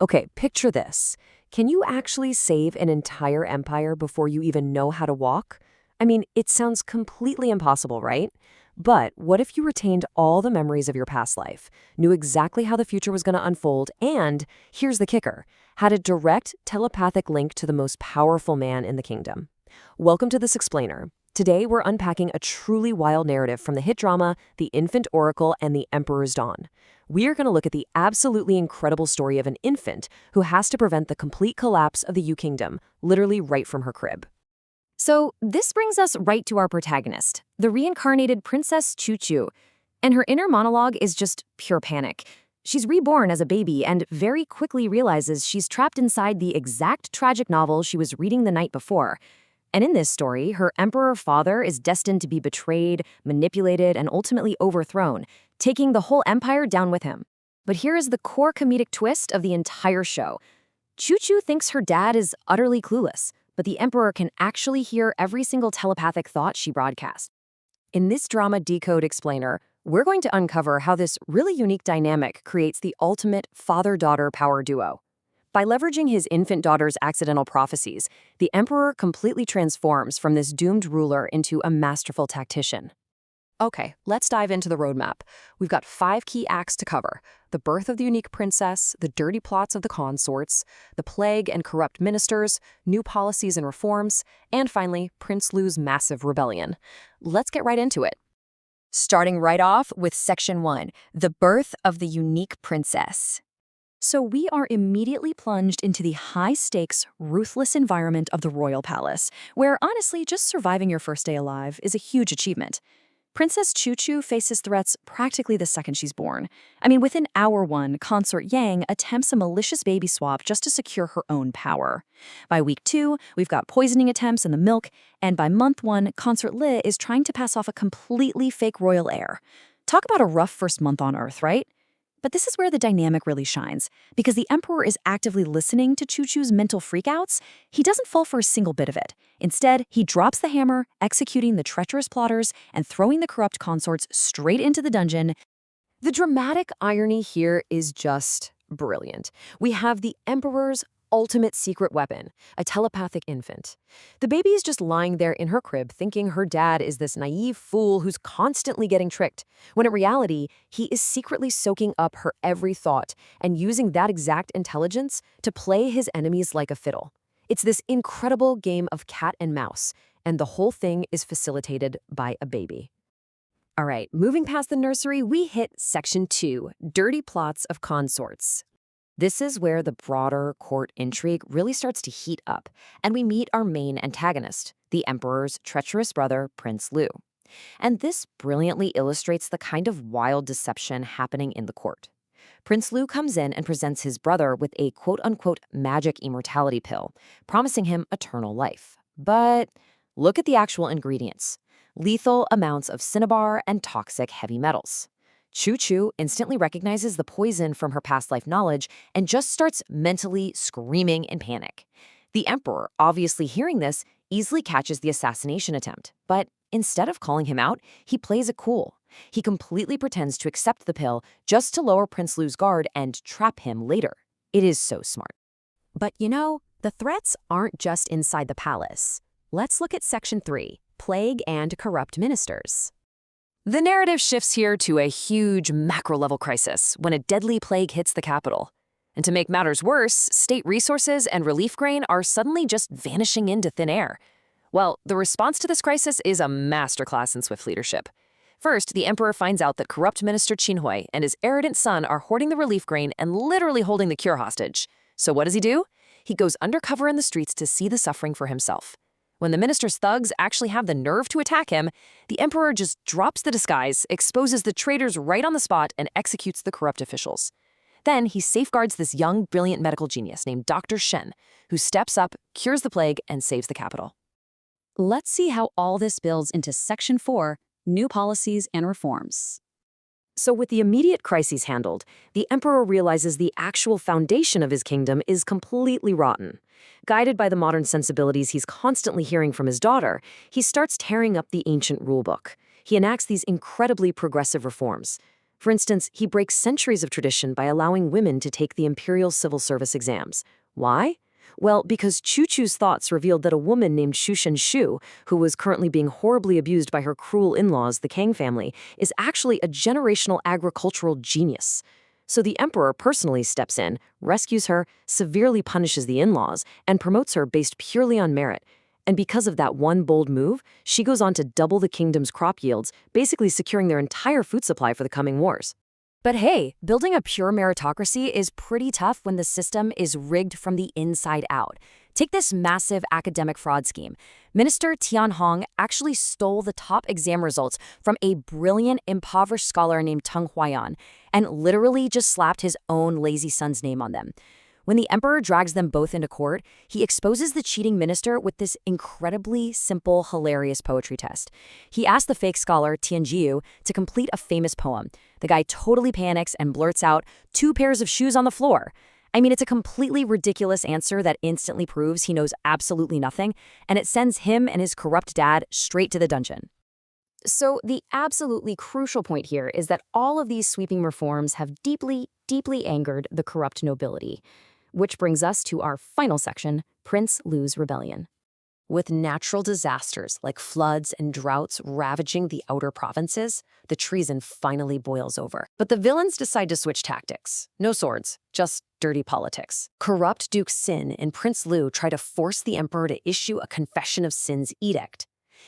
Okay, picture this. Can you actually save an entire empire before you even know how to walk? I mean, it sounds completely impossible, right? But what if you retained all the memories of your past life, knew exactly how the future was going to unfold, and, here's the kicker, had a direct telepathic link to the most powerful man in the kingdom? Welcome to This Explainer. Today, we're unpacking a truly wild narrative from the hit drama The Infant Oracle and the Emperor's Dawn. We are going to look at the absolutely incredible story of an infant who has to prevent the complete collapse of the U Kingdom, literally right from her crib. So this brings us right to our protagonist, the reincarnated Princess Choo Choo. And her inner monologue is just pure panic. She's reborn as a baby and very quickly realizes she's trapped inside the exact tragic novel she was reading the night before. And in this story, her emperor father is destined to be betrayed, manipulated, and ultimately overthrown, taking the whole empire down with him. But here is the core comedic twist of the entire show. Choo Choo thinks her dad is utterly clueless, but the emperor can actually hear every single telepathic thought she broadcasts. In this drama decode explainer, we're going to uncover how this really unique dynamic creates the ultimate father-daughter power duo. By leveraging his infant daughter's accidental prophecies, the emperor completely transforms from this doomed ruler into a masterful tactician. Okay, let's dive into the roadmap. We've got 5 key acts to cover: the birth of the unique princess, the dirty plots of the consorts, the plague and corrupt ministers, new policies and reforms, and finally, Prince Lu's massive rebellion. Let's get right into it. Starting right off with Section 1, the birth of the unique princess. So we are immediately plunged into the high-stakes, ruthless environment of the royal palace, where honestly, just surviving your first day alive is a huge achievement. Princess Choo Choo faces threats practically the second she's born. I mean, within hour 1, Consort Yang attempts a malicious baby swap just to secure her own power. By week 2, we've got poisoning attempts in the milk, and by month 1, Consort Li is trying to pass off a completely fake royal heir. Talk about a rough first month on Earth, right? But this is where the dynamic really shines. Because the emperor is actively listening to Choo Choo's mental freakouts, he doesn't fall for a single bit of it. Instead, he drops the hammer, executing the treacherous plotters and throwing the corrupt consorts straight into the dungeon. The dramatic irony here is just brilliant. We have the emperor's ultimate secret weapon, a telepathic infant. The baby is just lying there in her crib thinking her dad is this naive fool who's constantly getting tricked, when in reality, he is secretly soaking up her every thought and using that exact intelligence to play his enemies like a fiddle. It's this incredible game of cat and mouse, and the whole thing is facilitated by a baby. All right, moving past the nursery, we hit Section 2, dirty plots of consorts. This is where the broader court intrigue really starts to heat up, and we meet our main antagonist, the emperor's treacherous brother, Prince Lu. And this brilliantly illustrates the kind of wild deception happening in the court. Prince Lu comes in and presents his brother with a quote-unquote magic immortality pill, promising him eternal life. But look at the actual ingredients: lethal amounts of cinnabar and toxic heavy metals. Choo Choo instantly recognizes the poison from her past life knowledge and just starts mentally screaming in panic. The emperor, obviously hearing this, easily catches the assassination attempt, but instead of calling him out, he plays it cool. He completely pretends to accept the pill just to lower Prince Lu's guard and trap him later. It is so smart. But you know, the threats aren't just inside the palace. Let's look at Section 3, plague and corrupt ministers. The narrative shifts here to a huge macro-level crisis when a deadly plague hits the capital. And to make matters worse, state resources and relief grain are suddenly just vanishing into thin air. Well, the response to this crisis is a masterclass in swift leadership. First, the emperor finds out that corrupt Minister Qinhui and his arrogant son are hoarding the relief grain and literally holding the cure hostage. So what does he do? He goes undercover in the streets to see the suffering for himself. When the minister's thugs actually have the nerve to attack him, the emperor just drops the disguise, exposes the traitors right on the spot, and executes the corrupt officials. Then he safeguards this young, brilliant medical genius named Dr. Shen, who steps up, cures the plague, and saves the capital. Let's see how all this builds into Section 4, new policies and reforms. So with the immediate crises handled, the emperor realizes the actual foundation of his kingdom is completely rotten. Guided by the modern sensibilities he's constantly hearing from his daughter, he starts tearing up the ancient rulebook. He enacts these incredibly progressive reforms. For instance, he breaks centuries of tradition by allowing women to take the imperial civil service exams. Why? Well, because Chuchu's thoughts revealed that a woman named Shushan Shu, who was currently being horribly abused by her cruel in-laws, the Kang family, is actually a generational agricultural genius. So the emperor personally steps in, rescues her, severely punishes the in-laws, and promotes her based purely on merit. And because of that one bold move, she goes on to double the kingdom's crop yields, basically securing their entire food supply for the coming wars. But hey, building a pure meritocracy is pretty tough when the system is rigged from the inside out. Take this massive academic fraud scheme. Minister Tian Hong actually stole the top exam results from a brilliant, impoverished scholar named Teng Huaiyan and literally just slapped his own lazy son's name on them. When the emperor drags them both into court, he exposes the cheating minister with this incredibly simple, hilarious poetry test. He asks the fake scholar, Tianjiu, to complete a famous poem. The guy totally panics and blurts out, "2 pairs of shoes on the floor." I mean, it's a completely ridiculous answer that instantly proves he knows absolutely nothing, and it sends him and his corrupt dad straight to the dungeon. So the absolutely crucial point here is that all of these sweeping reforms have deeply, deeply angered the corrupt nobility. Which brings us to our final section, Prince Lu's rebellion. With natural disasters like floods and droughts ravaging the outer provinces, the treason finally boils over. But the villains decide to switch tactics. No swords, just dirty politics. Corrupt Duke Xin and Prince Lu try to force the emperor to issue a confession of sins edict.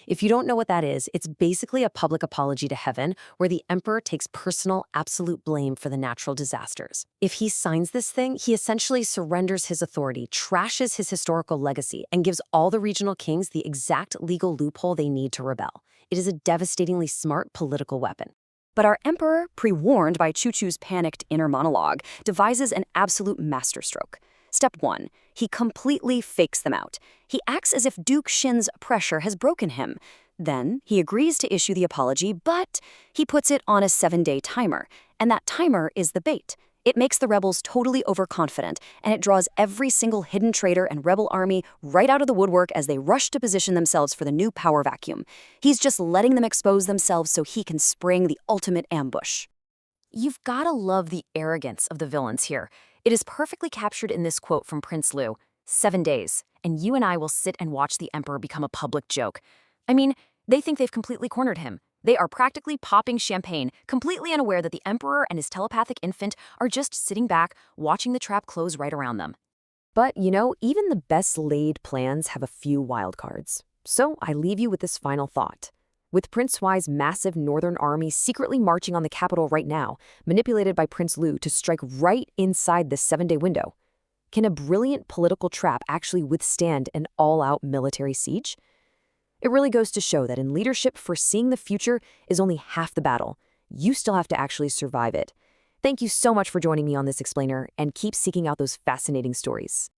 If you don't know what that is, it's basically a public apology to heaven where the emperor takes personal, absolute blame for the natural disasters. If he signs this thing, he essentially surrenders his authority, trashes his historical legacy, and gives all the regional kings the exact legal loophole they need to rebel. It is a devastatingly smart political weapon. But our emperor, pre-warned by Chuchu's panicked inner monologue, devises an absolute masterstroke. Step 1. He completely fakes them out. He acts as if Duke Xin's pressure has broken him. Then, he agrees to issue the apology, but he puts it on a 7-day timer. And that timer is the bait. It makes the rebels totally overconfident, and it draws every single hidden traitor and rebel army right out of the woodwork as they rush to position themselves for the new power vacuum. He's just letting them expose themselves so he can spring the ultimate ambush. You've gotta love the arrogance of the villains here. It is perfectly captured in this quote from Prince Lu, 7 days, and you and I will sit and watch the emperor become a public joke. I mean, they think they've completely cornered him. They are practically popping champagne, completely unaware that the emperor and his telepathic infant are just sitting back, watching the trap close right around them. But, you know, even the best-laid plans have a few wild cards. So I leave you with this final thought. With Prince Huai's massive northern army secretly marching on the capital right now, manipulated by Prince Lu to strike right inside this 7-day window, can a brilliant political trap actually withstand an all-out military siege? It really goes to show that in leadership, foreseeing the future is only half the battle. You still have to actually survive it. Thank you so much for joining me on this explainer, and keep seeking out those fascinating stories.